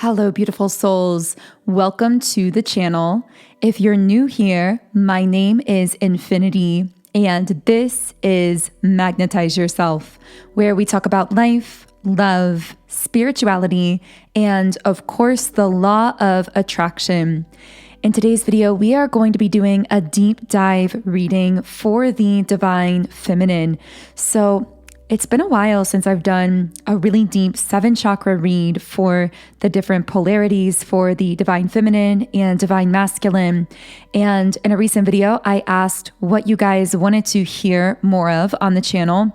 Hello, beautiful souls. Welcome to the channel. If you're new here, my name is Infinity, and this is Magnetize Yourself, where we talk about life, love, spirituality, and of course, the law of attraction. In today's video, we are going to be doing a deep dive reading for the Divine Feminine. So it's been a while since I've done a really deep 7 chakra read for the different polarities for the Divine Feminine and Divine Masculine. And in a recent video, I asked what you guys wanted to hear more of on the channel.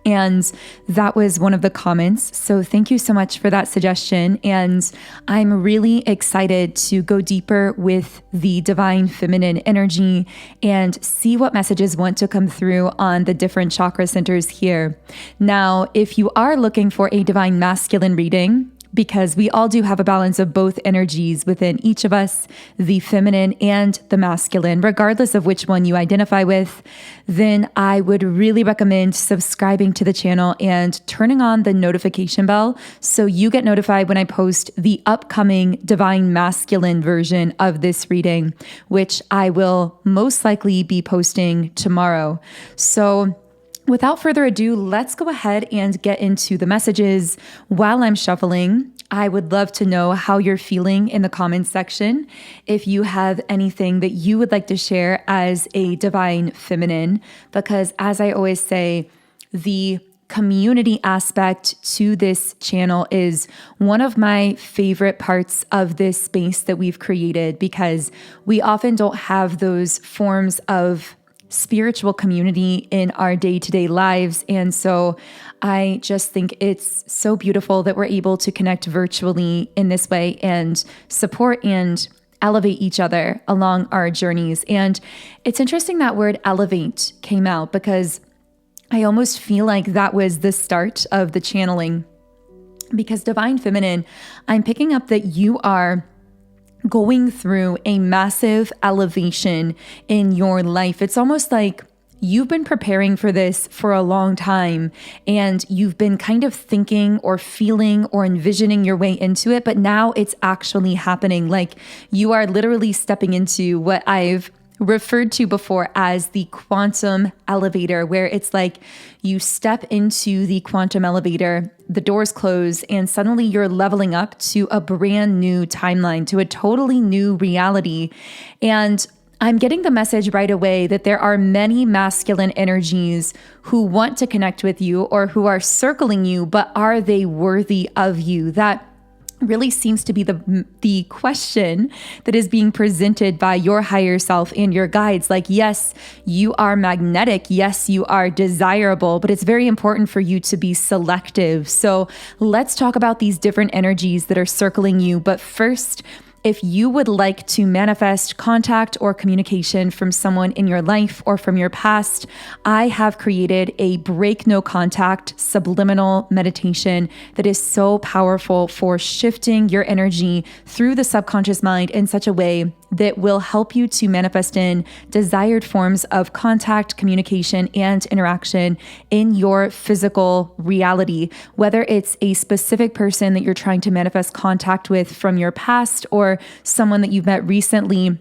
And that was one of the comments. So thank you so much for that suggestion. And I'm really excited to go deeper with the Divine Feminine energy and see what messages want to come through on the different chakra centers here. Now, if you are looking for a Divine Masculine reading, because we all do have a balance of both energies within each of us, the feminine and the masculine, regardless of which one you identify with, then I would really recommend subscribing to the channel and turning on the notification bell so you get notified when I post the upcoming Divine Masculine version of this reading, which I will most likely be posting tomorrow. So without further ado, let's go ahead and get into the messages. While I'm shuffling, I would love to know how you're feeling in the comments section. If you have anything that you would like to share as a Divine Feminine, because as I always say, the community aspect to this channel is one of my favorite parts of this space that we've created, because we often don't have those forms of spiritual community in our day-to-day lives. And so I just think it's so beautiful that we're able to connect virtually in this way and support and elevate each other along our journeys. And it's interesting that word elevate came out, because I almost feel like that was the start of the channeling. Because Divine Feminine, I'm picking up that you are going through a massive elevation in your life. It's almost like you've been preparing for this for a long time, and you've been kind of thinking or feeling or envisioning your way into it, but now it's actually happening. Like you are literally stepping into what I've referred to before as the quantum elevator, where it's like you step into the quantum elevator, the doors close, and suddenly you're leveling up to a brand new timeline, to a totally new reality. And I'm getting the message right away that there are many masculine energies who want to connect with you or who are circling you, but are they worthy of you? That really seems to be the question that is being presented by your higher self and your guides. Like, yes, you are magnetic. Yes, you are desirable, but it's very important for you to be selective. So let's talk about these different energies that are circling you. But first, if you would like to manifest contact or communication from someone in your life or from your past, I have created a break no contact subliminal meditation that is so powerful for shifting your energy through the subconscious mind in such a way that will help you to manifest in desired forms of contact, communication, and interaction in your physical reality, whether it's a specific person that you're trying to manifest contact with from your past or someone that you've met recently.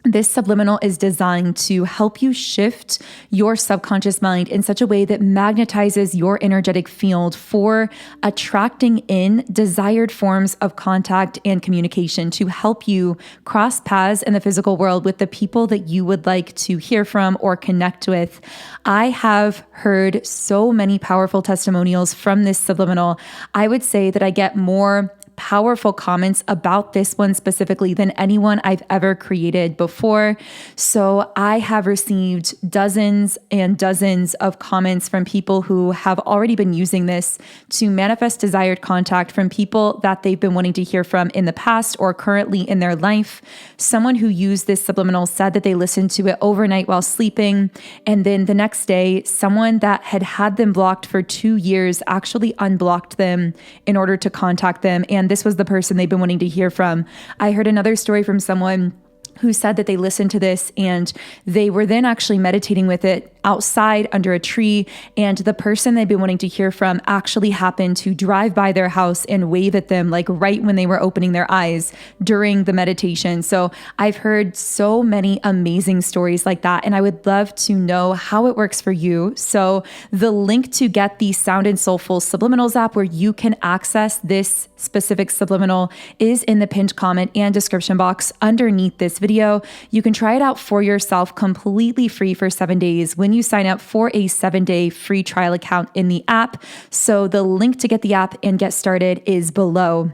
This subliminal is designed to help you shift your subconscious mind in such a way that magnetizes your energetic field for attracting in desired forms of contact and communication to help you cross paths in the physical world with the people that you would like to hear from or connect with. I have heard so many powerful testimonials from this subliminal. I would say that I get more powerful comments about this one specifically than anyone I've ever created before. So I have received dozens and dozens of comments from people who have already been using this to manifest desired contact from people that they've been wanting to hear from in the past or currently in their life. Someone who used this subliminal said that they listened to it overnight while sleeping. And then the next day, someone that had them blocked for 2 years actually unblocked them in order to contact them. And this was the person they've been wanting to hear from. I heard another story from someone who said that they listened to this and they were then actually meditating with it outside under a tree, and the person they've been wanting to hear from actually happened to drive by their house and wave at them like right when they were opening their eyes during the meditation. So I've heard so many amazing stories like that, and I would love to know how it works for you. So the link to get the Sound and Soulful Subliminals app where you can access this specific subliminal is in the pinned comment and description box underneath this video. You can try it out for yourself completely free for 7 days when you sign up for a 7-day free trial account in the app. So the link to get the app and get started is below.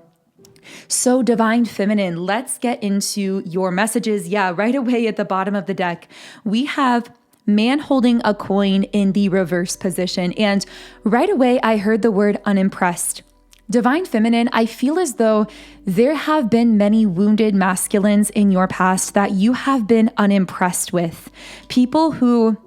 So Divine Feminine, let's get into your messages. Yeah, right away at the bottom of the deck, we have man holding a coin in the reverse position. And right away, I heard the word unimpressed. Divine Feminine, I feel as though there have been many wounded masculines in your past that you have been unimpressed with. People who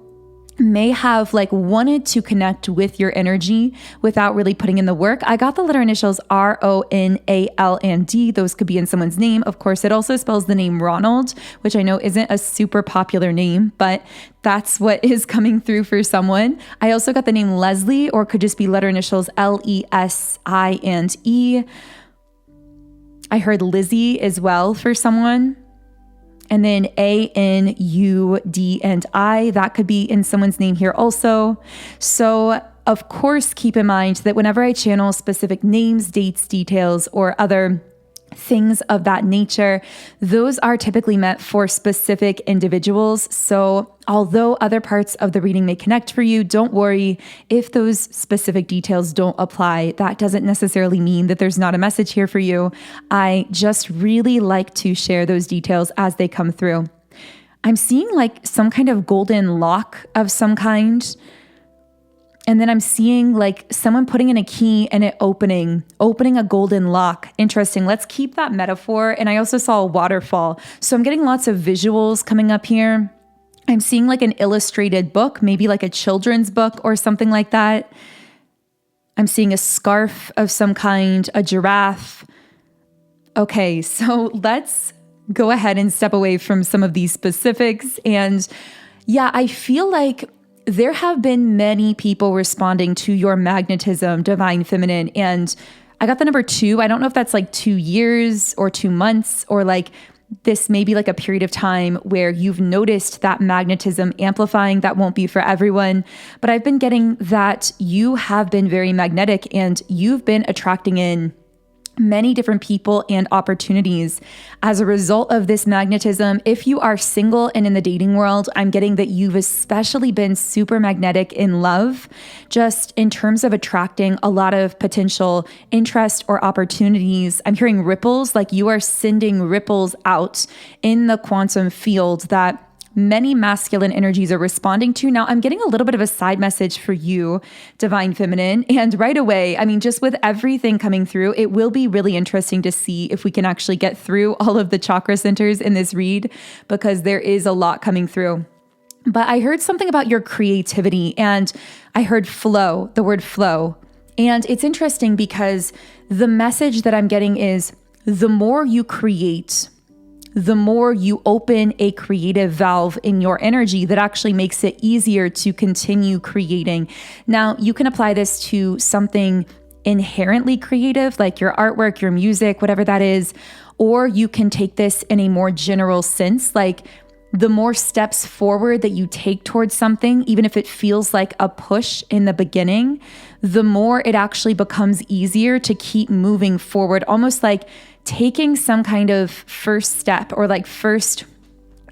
may have wanted to connect with your energy without really putting in the work. I got the letter initials RONAL and D. Those could be in someone's name. Of course, it also spells the name Ronald, which I know isn't a super popular name, but that's what is coming through for someone. I also got the name Leslie, or could just be letter initials LESI and E. I heard Lizzie as well for someone. And then ANUD and I, that could be in someone's name here also. So of course, keep in mind that whenever I channel specific names, dates, details, or other things of that nature, those are typically meant for specific individuals. So although other parts of the reading may connect for you, don't worry if those specific details don't apply. That doesn't necessarily mean that there's not a message here for you. I just really like to share those details as they come through. I'm seeing some kind of golden lock of some kind. And then I'm seeing someone putting in a key and it opening a golden lock. Interesting. Let's keep that metaphor. And I also saw a waterfall. So I'm getting lots of visuals coming up here. I'm seeing an illustrated book, maybe a children's book or something like that. I'm seeing a scarf of some kind, a giraffe. Okay, so let's go ahead and step away from some of these specifics. And yeah, I feel there have been many people responding to your magnetism, Divine Feminine. And I got the number 2. I don't know if that's 2 years or 2 months, or this may be a period of time where you've noticed that magnetism amplifying. That won't be for everyone, but I've been getting that you have been very magnetic and you've been attracting in many different people and opportunities as a result of this magnetism. If you are single and in the dating world, I'm getting that you've especially been super magnetic in love, just in terms of attracting a lot of potential interest or opportunities. I'm hearing ripples, you are sending ripples out in the quantum field that many masculine energies are responding to. Now, I'm getting a little bit of a side message for you, Divine Feminine. And right away, just with everything coming through, it will be really interesting to see if we can actually get through all of the chakra centers in this read, because there is a lot coming through. But I heard something about your creativity, and I heard flow, the word flow. And it's interesting because the message that I'm getting is the more you create, the more you open a creative valve in your energy that actually makes it easier to continue creating. Now, you can apply this to something inherently creative, like your artwork, your music, whatever that is, or you can take this in a more general sense, the more steps forward that you take towards something, even if it feels like a push in the beginning, the more it actually becomes easier to keep moving forward, almost like taking some kind of first step or first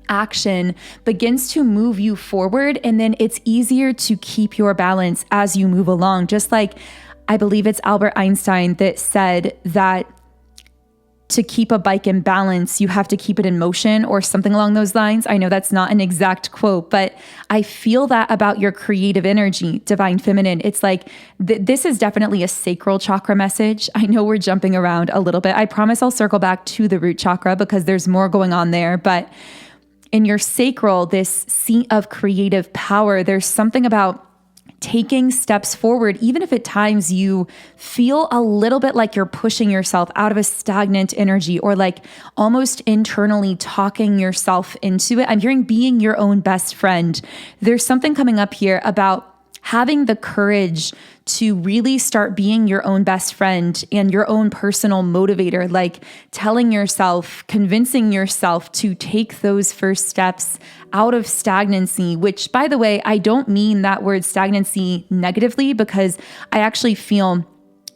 action begins to move you forward. And then it's easier to keep your balance as you move along. Just I believe it's Albert Einstein that said that to keep a bike in balance, you have to keep it in motion, or something along those lines. I know that's not an exact quote, but I feel that about your creative energy, Divine Feminine. It's this is definitely a sacral chakra message. I know we're jumping around a little bit. I promise I'll circle back to the root chakra because there's more going on there. But in your sacral, this seat of creative power, there's something about taking steps forward, even if at times you feel a little bit like you're pushing yourself out of a stagnant energy or like almost internally talking yourself into it. I'm hearing being your own best friend. There's something coming up here about having the courage to really start being your own best friend and your own personal motivator, like telling yourself, convincing yourself to take those first steps out of stagnancy, which, by the way, I don't mean that word stagnancy negatively, because I actually feel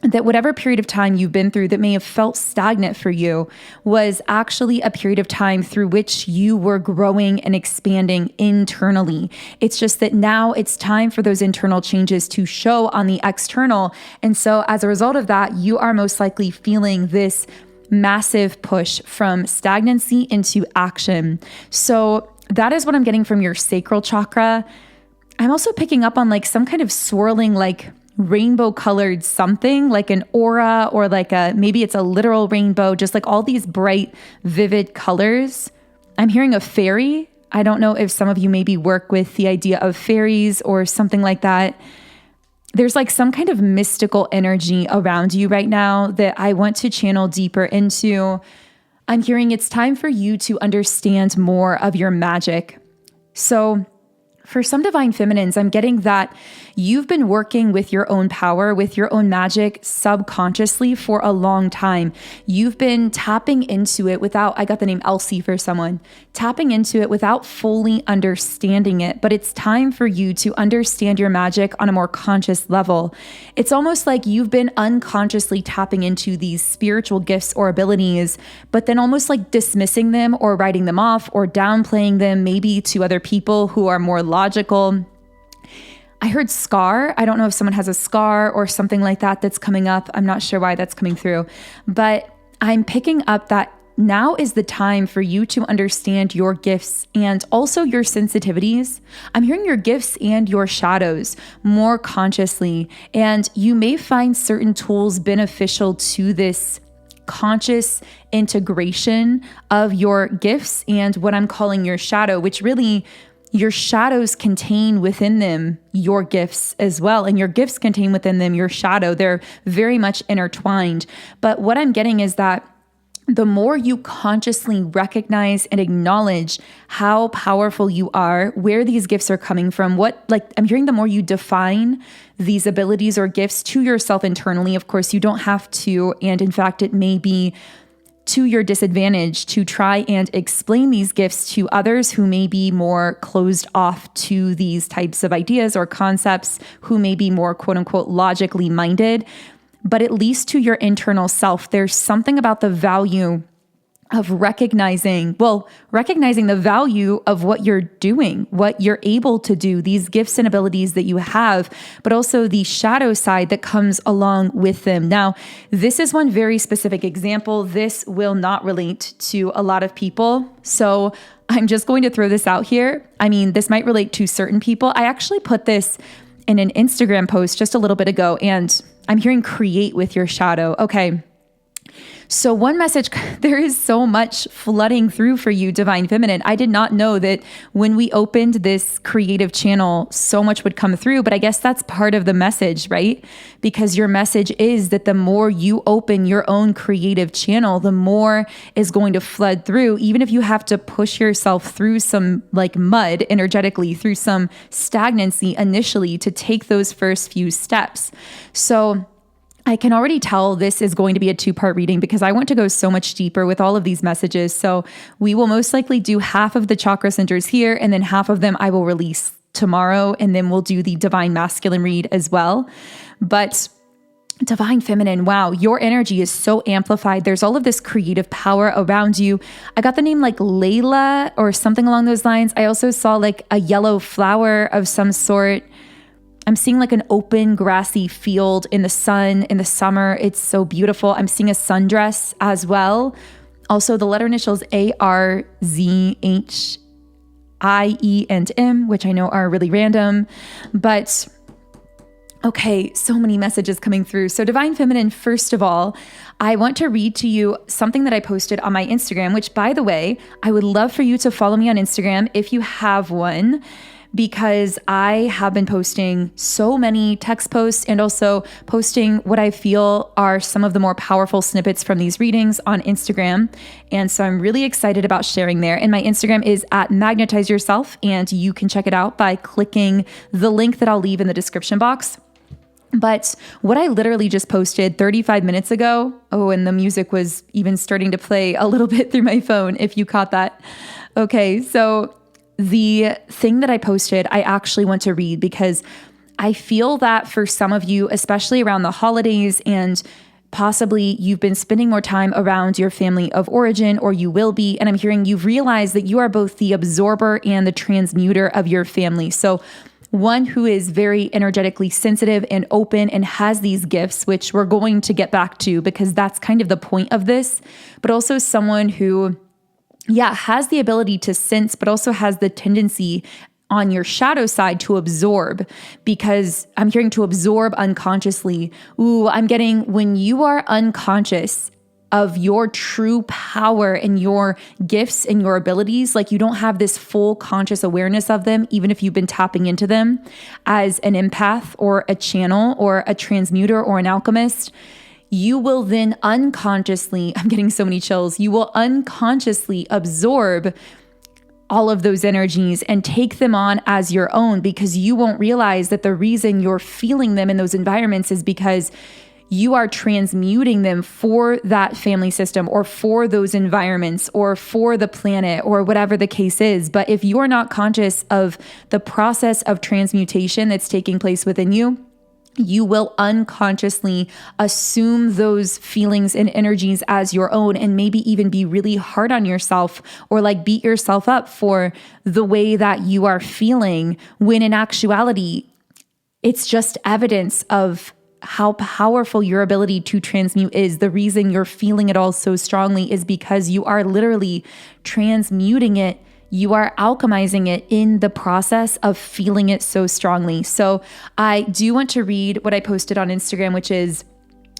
that whatever period of time you've been through that may have felt stagnant for you was actually a period of time through which you were growing and expanding internally. It's just that now it's time for those internal changes to show on the external. And so as a result of that, you are most likely feeling this massive push from stagnancy into action. So that is what I'm getting from your sacral chakra. I'm also picking up on like some kind of swirling, like rainbow colored something, like an aura, or like maybe it's a literal rainbow, just like all these bright, vivid colors. I'm hearing a fairy. I don't know if some of you maybe work with the idea of fairies or something like that. There's like some kind of mystical energy around you right now that I want to channel deeper into. I'm hearing it's time for you to understand more of your magic. So for some divine feminines, I'm getting that you've been working with your own power, with your own magic subconsciously for a long time. You've been tapping into it without, I got the name 𝘠𝘚𝘋 for someone, tapping into it without fully understanding it. But it's time for you to understand your magic on a more conscious level. It's almost like you've been unconsciously tapping into these spiritual gifts or abilities, but then almost like dismissing them or writing them off or downplaying them maybe to other people who are more logical. I heard scar. I don't know if someone has a scar or something like that that's coming up. I'm not sure why that's coming through, but I'm picking up that now is the time for you to understand your gifts and also your sensitivities. I'm hearing your gifts and your shadows more consciously, and you may find certain tools beneficial to this conscious integration of your gifts and what I'm calling your shadow, which really your shadows contain within them your gifts as well. And your gifts contain within them your shadow. They're very much intertwined. But what I'm getting is that the more you consciously recognize and acknowledge how powerful you are, where these gifts are coming from, I'm hearing the more you define these abilities or gifts to yourself internally. Of course, you don't have to. And in fact, it may be to your disadvantage to try and explain these gifts to others who may be more closed off to these types of ideas or concepts, who may be more quote unquote logically minded. But at least to your internal self, there's something about the value of recognizing the value of what you're doing, what you're able to do, these gifts and abilities that you have, but also the shadow side that comes along with them. Now, this is one very specific example. This will not relate to a lot of people. So I'm just going to throw this out here. I mean, this might relate to certain people. I actually put this in an Instagram post just a little bit ago, and I'm hearing create with your shadow. Okay. So one message, there is so much flooding through for you, Divine Feminine. I did not know that when we opened this creative channel, so much would come through, but I guess that's part of the message, right? Because your message is that the more you open your own creative channel, the more is going to flood through, even if you have to push yourself through some like mud energetically, through some stagnancy initially to take those first few steps. So I can already tell this is going to be a 2-part reading because I want to go so much deeper with all of these messages. So we will most likely do half of the chakra centers here, and then half of them I will release tomorrow, and then we'll do the Divine Masculine read as well. But Divine Feminine, wow, your energy is so amplified. There's all of this creative power around you. I got the name like Layla or something along those lines. I also saw like a yellow flower of some sort. I'm seeing like an open grassy field in the sun in the summer. It's so beautiful. I'm seeing a sundress as well. Also, the letter initials 𝘠𝘰𝘃 and M, which I know are really random. But okay, so many messages coming through. So Divine Feminine, first of all, I want to read to you something that I posted on my Instagram, which by the way, I would love for you to follow me on Instagram if you have one, because I have been posting so many text posts and also posting what I feel are some of the more powerful snippets from these readings on Instagram. And so I'm really excited about sharing there. And my Instagram is @magnetizeyourself, and you can check it out by clicking the link that I'll leave in the description box. But what I literally just posted 35 minutes ago, and the music was even starting to play a little bit through my phone, if you caught that. Okay, so the thing that I posted, I actually want to read because I feel that for some of you, especially around the holidays, and possibly you've been spending more time around your family of origin, or you will be, and I'm hearing you've realized that you are both the absorber and the transmuter of your family. So one who is very energetically sensitive and open and has these gifts, which we're going to get back to because that's kind of the point of this, but also someone who, has the ability to sense, but also has the tendency on your shadow side to absorb, because I'm hearing to absorb unconsciously. I'm getting when you are unconscious of your true power and your gifts and your abilities, like you don't have this full conscious awareness of them, even if you've been tapping into them as an empath or a channel or a transmuter or an alchemist, you will then unconsciously, I'm getting so many chills, you will unconsciously absorb all of those energies and take them on as your own, because you won't realize that the reason you're feeling them in those environments is because you are transmuting them for that family system or for those environments or for the planet or whatever the case is. But if you're not conscious of the process of transmutation that's taking place within you, you will unconsciously assume those feelings and energies as your own, and maybe even be really hard on yourself or like beat yourself up for the way that you are feeling, when in actuality, it's just evidence of how powerful your ability to transmute is. The reason you're feeling it all so strongly is because you are literally transmuting it. You are alchemizing it in the process of feeling it so strongly. So I do want to read what I posted on Instagram, which is,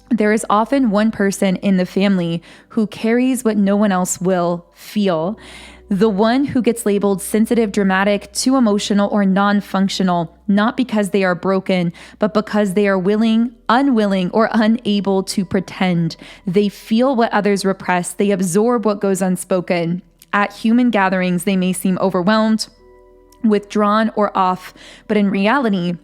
there is often one person in the family who carries what no one else will feel. The one who gets labeled sensitive, dramatic, too emotional, or non-functional, not because they are broken, but because they are unwilling, or unable to pretend. They feel what others repress. They absorb what goes unspoken. At human gatherings, they may seem overwhelmed, withdrawn, or off, but in reality,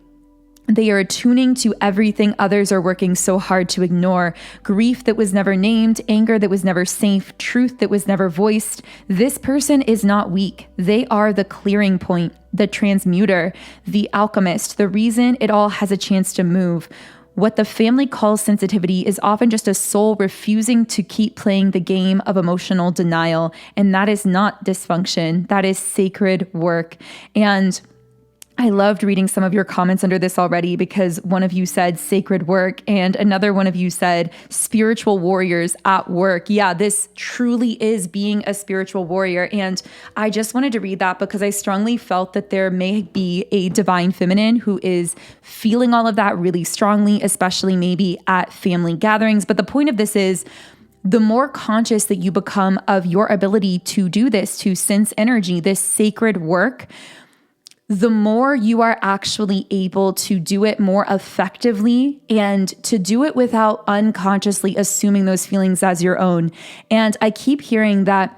they are attuning to everything others are working so hard to ignore. Grief that was never named, anger that was never safe, truth that was never voiced. This person is not weak. They are the clearing point, the transmuter, the alchemist, the reason it all has a chance to move. What the family calls sensitivity is often just a soul refusing to keep playing the game of emotional denial. And that is not dysfunction. That is sacred work. And I loved reading some of your comments under this already, because one of you said sacred work and another one of you said spiritual warriors at work. Yeah, this truly is being a spiritual warrior. And I just wanted to read that because I strongly felt that there may be a divine feminine who is feeling all of that really strongly, especially maybe at family gatherings. But the point of this is, the more conscious that you become of your ability to do this, to sense energy, this sacred work, the more you are actually able to do it more effectively and to do it without unconsciously assuming those feelings as your own. And I keep hearing that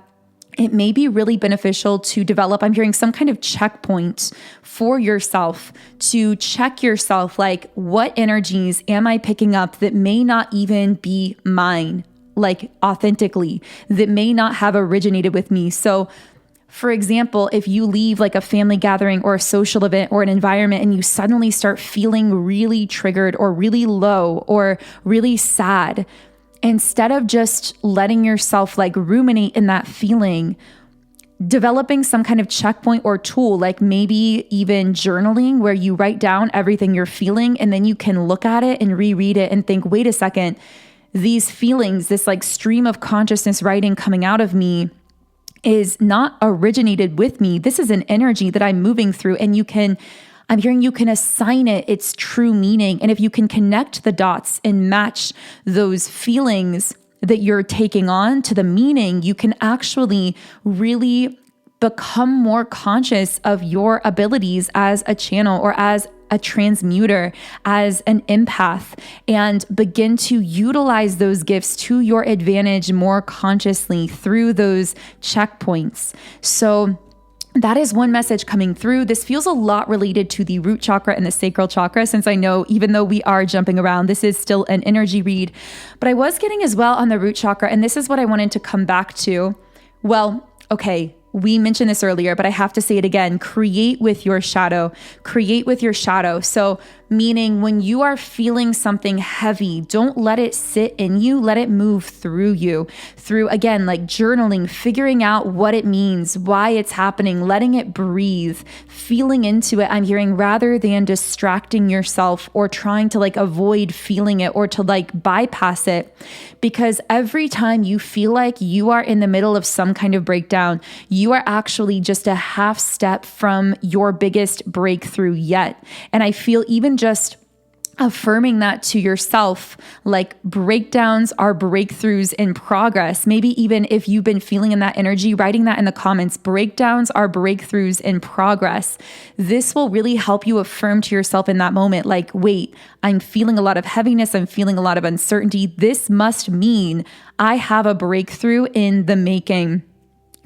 it may be really beneficial to develop, I'm hearing some kind of checkpoint for yourself, to check yourself, like, what energies am I picking up that may not even be mine, like authentically, that may not have originated with me. So for example, if you leave like a family gathering or a social event or an environment and you suddenly start feeling really triggered or really low or really sad, instead of just letting yourself like ruminate in that feeling, developing some kind of checkpoint or tool, like maybe even journaling, where you write down everything you're feeling and then you can look at it and reread it and think, wait a second, these feelings, this like stream of consciousness writing coming out of me is not originated with me. This is an energy that I'm moving through, and I'm hearing you can assign it its true meaning. And if you can connect the dots and match those feelings that you're taking on to the meaning, you can actually really become more conscious of your abilities as a channel or as a transmuter, as an empath, and begin to utilize those gifts to your advantage more consciously through those checkpoints. So that is one message coming through. This feels a lot related to the root chakra and the sacral chakra, since I know even though we are jumping around, this is still an energy read. But I was getting as well on the root chakra, and this is what I wanted to come back to. Well, okay, we mentioned this earlier, but I have to say it again. Create with your shadow. Create with your shadow. So meaning when you are feeling something heavy, don't let it sit in you. Let it move through you. Through, again, like journaling, figuring out what it means, why it's happening, letting it breathe, feeling into it. I'm hearing, rather than distracting yourself or trying to like avoid feeling it or to like bypass it. Because every time you feel like you are in the middle of some kind of breakdown, you are actually just a half step from your biggest breakthrough yet. And I feel even just affirming that to yourself, like breakdowns are breakthroughs in progress. Maybe even if you've been feeling in that energy, writing that in the comments, breakdowns are breakthroughs in progress. This will really help you affirm to yourself in that moment, like, wait, I'm feeling a lot of heaviness. I'm feeling a lot of uncertainty. This must mean I have a breakthrough in the making.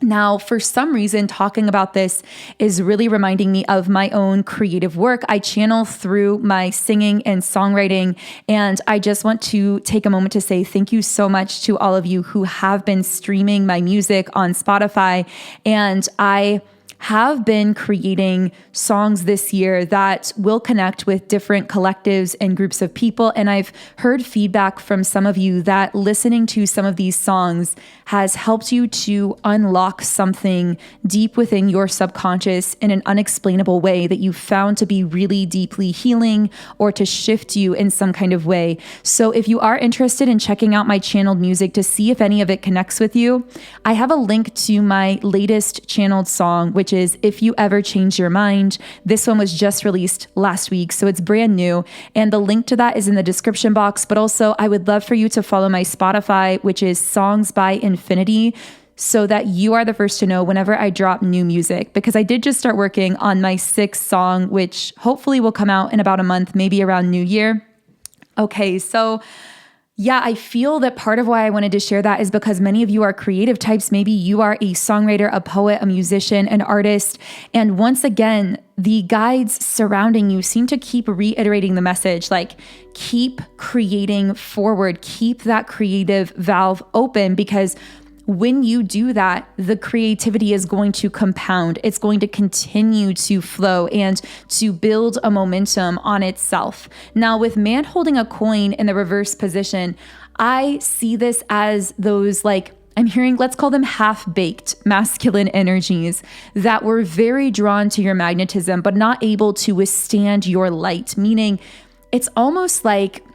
Now, for some reason, talking about this is really reminding me of my own creative work. I channel through my singing and songwriting, and I just want to take a moment to say thank you so much to all of you who have been streaming my music on Spotify. And I have been creating songs this year that will connect with different collectives and groups of people. And I've heard feedback from some of you that listening to some of these songs has helped you to unlock something deep within your subconscious in an unexplainable way that you found to be really deeply healing or to shift you in some kind of way. So if you are interested in checking out my channeled music to see if any of it connects with you, I have a link to my latest channeled song, which is If You Ever Change Your Mind. This one was just released last week, so it's brand new. And the link to that is in the description box. But also, I would love for you to follow my Spotify, which is Songs by 𝘕∞, so that you are the first to know whenever I drop new music. Because I did just start working on my 6th song, which hopefully will come out in about a month, maybe around New Year. Okay, so yeah, I feel that part of why I wanted to share that is because many of you are creative types. Maybe you are a songwriter, a poet, a musician, an artist. And once again, the guides surrounding you seem to keep reiterating the message, like keep creating forward, keep that creative valve open, because when you do that, the creativity is going to compound. It's going to continue to flow and to build a momentum on itself. Now, with man holding a coin in the reverse position, I see this as those, like, I'm hearing, let's call them half-baked masculine energies that were very drawn to your magnetism, but not able to withstand your light. Meaning it's almost like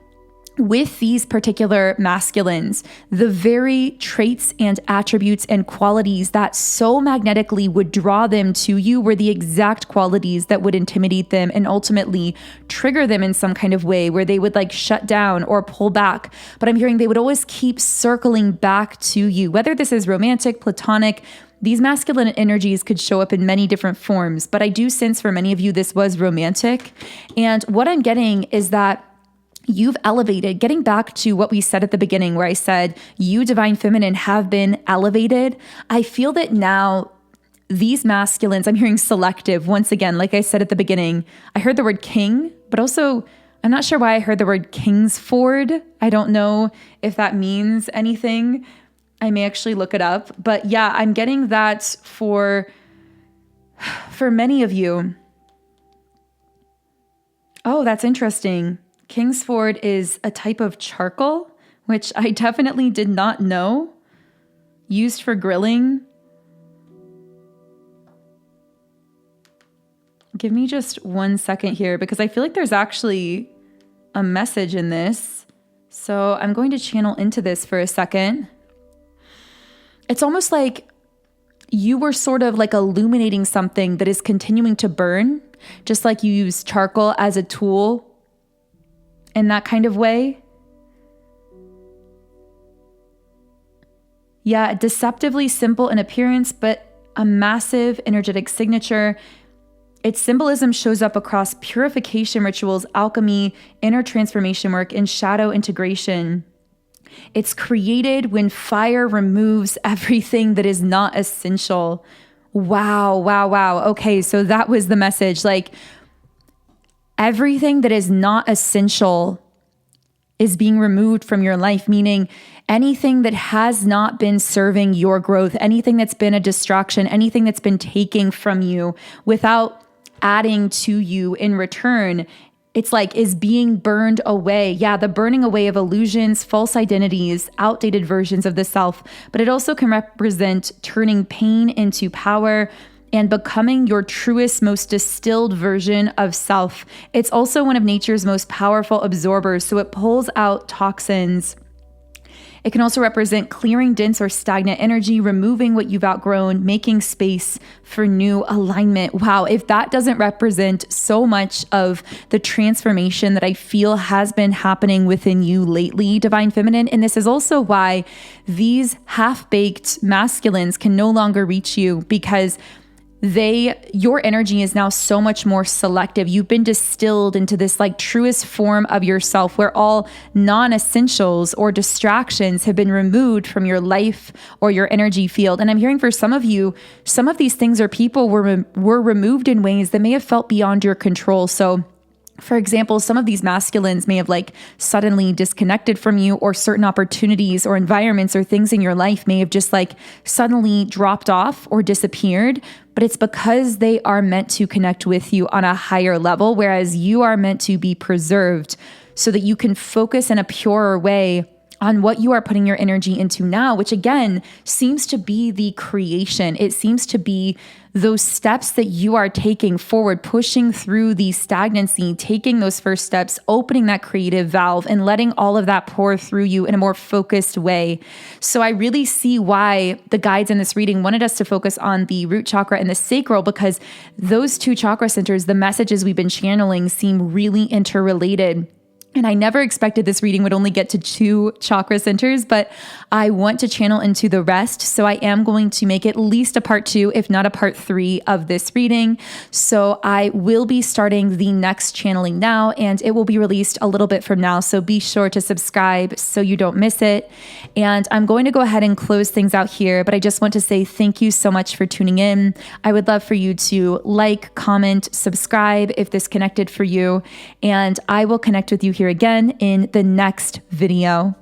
with these particular masculines, the very traits and attributes and qualities that so magnetically would draw them to you were the exact qualities that would intimidate them and ultimately trigger them in some kind of way where they would like shut down or pull back. But I'm hearing they would always keep circling back to you, whether this is romantic, platonic. These masculine energies could show up in many different forms, but I do sense for many of you this was romantic. And what I'm getting is that you've elevated, getting back to what we said at the beginning, where I said, you divine feminine have been elevated. I feel that now these masculines, I'm hearing selective once again, like I said at the beginning, I heard the word king, but also I'm not sure why I heard the word Kingsford. I don't know if that means anything. I may actually look it up, but yeah, I'm getting that for many of you. Oh, that's interesting. Kingsford is a type of charcoal, which I definitely did not know, used for grilling. Give me just 1 second here because I feel like there's actually a message in this. So I'm going to channel into this for a second. It's almost like you were sort of like illuminating something that is continuing to burn, just like you use charcoal as a tool in that kind of way. Yeah, deceptively simple in appearance, but a massive energetic signature. Its symbolism shows up across purification rituals, alchemy, inner transformation work, and shadow integration. It's created when fire removes everything that is not essential. Wow, wow, wow. Okay, so that was the message. Like, everything that is not essential is being removed from your life, meaning anything that has not been serving your growth, anything that's been a distraction, anything that's been taking from you without adding to you in return, it's like is being burned away. Yeah, the burning away of illusions, false identities, outdated versions of the self, but it also can represent turning pain into power and becoming your truest, most distilled version of self. It's also one of nature's most powerful absorbers, so it pulls out toxins. It can also represent clearing dense or stagnant energy, removing what you've outgrown, making space for new alignment. Wow, if that doesn't represent so much of the transformation that I feel has been happening within you lately, Divine Feminine. And this is also why these half-baked masculines can no longer reach you, because your energy is now so much more selective. You've been distilled into this like truest form of yourself, where all non-essentials or distractions have been removed from your life or your energy field. And I'm hearing for some of you, some of these things or people were removed in ways that may have felt beyond your control. So for example, some of these masculines may have like suddenly disconnected from you, or certain opportunities or environments or things in your life may have just like suddenly dropped off or disappeared. But it's because they are meant to connect with you on a higher level, whereas you are meant to be preserved so that you can focus in a purer way on what you are putting your energy into now, which again seems to be the creation. It seems to be those steps that you are taking forward, pushing through the stagnancy, taking those first steps, opening that creative valve and letting all of that pour through you in a more focused way. So I really see why the guides in this reading wanted us to focus on the root chakra and the sacral, because those two chakra centers, the messages we've been channeling, seem really interrelated. And I never expected this reading would only get to 2 chakra centers, but I want to channel into the rest. So I am going to make at least a part 2, if not a part 3 of this reading. So I will be starting the next channeling now, and it will be released a little bit from now. So be sure to subscribe so you don't miss it. And I'm going to go ahead and close things out here, but I just want to say thank you so much for tuning in. I would love for you to like, comment, subscribe if this connected for you, and I will connect with you here again in the next video.